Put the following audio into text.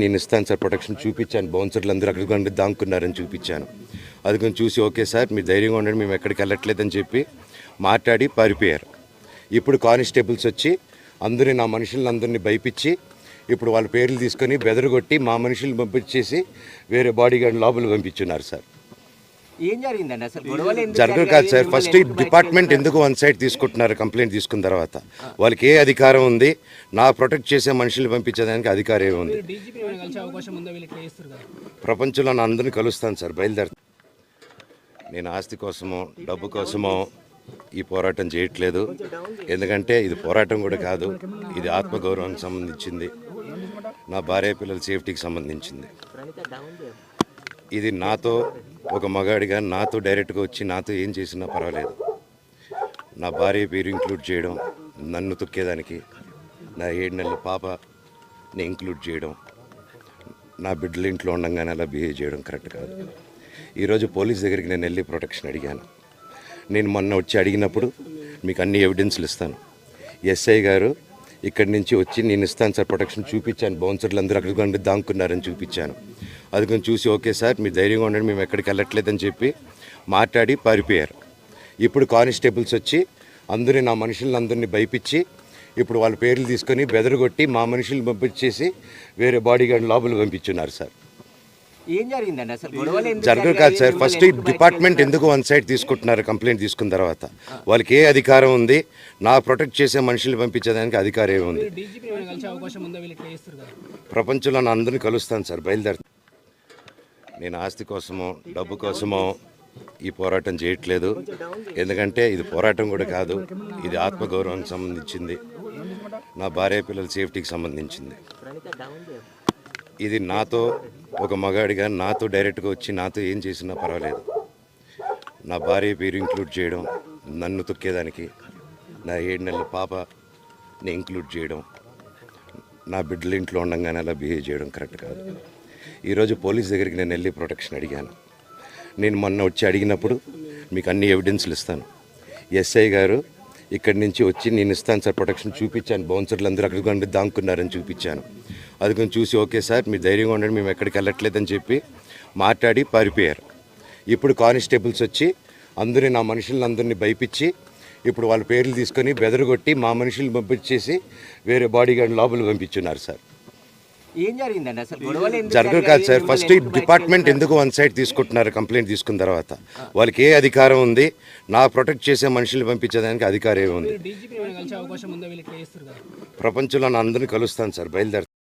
నేను ఇస్తాను sir protection చూపించాను. బౌన్సర్లు అందరూ అక్కడ దాక్కున్నారని చూపించాను. అది కొంచెం చూసి ఓకే సార్ మీరు ధైర్యంగా ఉండండి, మేము ఎక్కడికి వెళ్ళట్లేదని చెప్పి మాట్లాడి పారిపోయారు. ఇప్పుడు కానిస్టేబుల్స్ వచ్చి అందరినీ నా మనుషులందరినీ భయపించి ఇప్పుడు వాళ్ళ పేర్లు తీసుకొని బెదరగొట్టి మా మనుషులు పంపించేసి వేరే బాడీ గార్డ్ లోపల పంపించున్నారు సార్. ఏం జరిగిందండి అసలు? గొడవలు జరగదు కాదు సార్. ఫస్ట్ డిపార్ట్మెంట్ ఎందుకు వన్ సైడ్ తీసుకుంటున్నారు? కంప్లైంట్ తీసుకున్న తర్వాత వాళ్ళకి ఏ అధికారం ఉంది? నా ప్రొటెక్ట్ చేసే మనుషులు పంపించేదానికి అధికారం ఏముంది? ప్రపంచంలో నా అందరినీ కలుస్తాను సార్, బయలుదేరుతాను. నేను ఆస్తి కోసమో డబ్బు కోసమో ఈ పోరాటం చేయట్లేదు. ఎందుకంటే ఇది పోరాటం కూడా కాదు, ఇది ఆత్మగౌరవానికి సంబంధించింది, నా భార్య పిల్లల సేఫ్టీకి సంబంధించింది. ఇది నాతో ఒక మగాడిగా నాతో డైరెక్ట్గా వచ్చి నాతో ఏం చేసినా పర్వాలేదు. నా భార్య పేరు ఇంక్లూడ్ చేయడం, నన్ను తొక్కేదానికి, నా 7 నెలల పాపని ఇంక్లూడ్ చేయడం, నా బిడ్డల ఇంట్లో ఉండగానే అలా బిహేవ్ చేయడం కరెక్ట్ కాదు. ఈరోజు పోలీస్ దగ్గరికి నేను వెళ్ళి ప్రొటెక్షన్ అడిగాను. నేను మొన్న వచ్చి అడిగినప్పుడు మీకు అన్ని ఎవిడెన్స్లు ఇస్తాను. ఎస్ఐ గారు ఇక్కడి నుంచి వచ్చి నేను ఇస్తాను సార్ ప్రొటెక్షన్ చూపించాను. బౌన్సర్లు అందరూ అక్కడ దాక్కున్నారని చూపించాను. అది కొంచెం చూసి ఓకే సార్ మీరు ధైర్యంగా ఉండండి, మేము ఎక్కడికి వెళ్ళట్లేదని చెప్పి మాట్లాడి పారిపోయారు. ఇప్పుడు కానిస్టేబుల్స్ వచ్చి అందరినీ నా మనుషులందరినీ భయపించి ఇప్పుడు వాళ్ళ పేర్లు తీసుకొని బెదరగొట్టి మా మనుషులు పంపించేసి వేరే బాడీ గార్డ్ లోపల పంపించున్నారు సార్. ఏం జరిగిందండి అసలు? గొడవలు జరగదు కాదు సార్. ఫస్ట్ డిపార్ట్మెంట్ ఎందుకు వన్ సైడ్ తీసుకుంటున్నారు? కంప్లైంట్ తీసుకున్న తర్వాత వాళ్ళకి ఏ అధికారం ఉంది? నా ప్రొటెక్ట్ చేసే మనుషులు పంపించేదానికి అధికారం ఏముంది? ప్రపంచంలో నా అందరినీ కలుస్తాను సార్, బయలుదేరుతాను. నేను ఆస్తి కోసమో డబ్బు కోసమో ఈ పోరాటం చేయట్లేదు. ఎందుకంటే ఇది పోరాటం కూడా కాదు, ఇది ఆత్మగౌరవానికి సంబంధించింది, నా భార్య పిల్లల సేఫ్టీకి సంబంధించింది. ఇది నాతో ఒక మగాడిగా నాతో డైరెక్ట్గా వచ్చి నాతో ఏం చేసినా పర్వాలేదు. నా భార్య పేరు ఇంక్లూడ్ చేయడం, నన్ను తొక్కేదానికి, నా 7 నెలల పాపని ఇంక్లూడ్ చేయడం, నా బిడ్డల ఇంట్లో ఉండగానే అలా బిహేవ్ చేయడం కరెక్ట్ కాదు. ఈరోజు పోలీస్ దగ్గరికి నేను వెళ్ళి ప్రొటెక్షన్ అడిగాను. నేను మొన్న వచ్చి అడిగినప్పుడు మీకు అన్ని ఎవిడెన్స్లు ఇస్తాను. ఎస్ఐ గారు ఇక్కడి నుంచి వచ్చి నేను ఇస్తాను సార్ ప్రొటెక్షన్ చూపించాను. బౌన్సర్లు అందరూ అక్కడ దాక్కున్నారని చూపించాను. అది కొంచెం చూసి ఓకే సార్ మీరు ధైర్యంగా ఉండండి, మేము ఎక్కడికి వెళ్ళట్లేదని చెప్పి మాట్లాడి పారిపోయారు. ఇప్పుడు కానిస్టేబుల్స్ వచ్చి అందరినీ నా మనుషులందరినీ భయపించి ఇప్పుడు వాళ్ళ పేర్లు తీసుకొని బెదరగొట్టి మా మనుషులు పంపించేసి వేరే బాడీ గార్డ్ లోపల పంపించున్నారు సార్. ఏం జరిగిందండి అసలు? గొడవలు జరగదు కాదు సార్. ఫస్ట్ డిపార్ట్మెంట్ ఎందుకు వన్ సైడ్ తీసుకుంటున్నారు? కంప్లైంట్ తీసుకున్న తర్వాత వాళ్ళకి ఏ అధికారం ఉంది? నా ప్రొటెక్ట్ చేసే మనుషులు పంపించేదానికి అధికారం ఏముంది? ప్రపంచంలో నా అందరినీ కలుస్తాను సార్, బయలుదేరుతాను.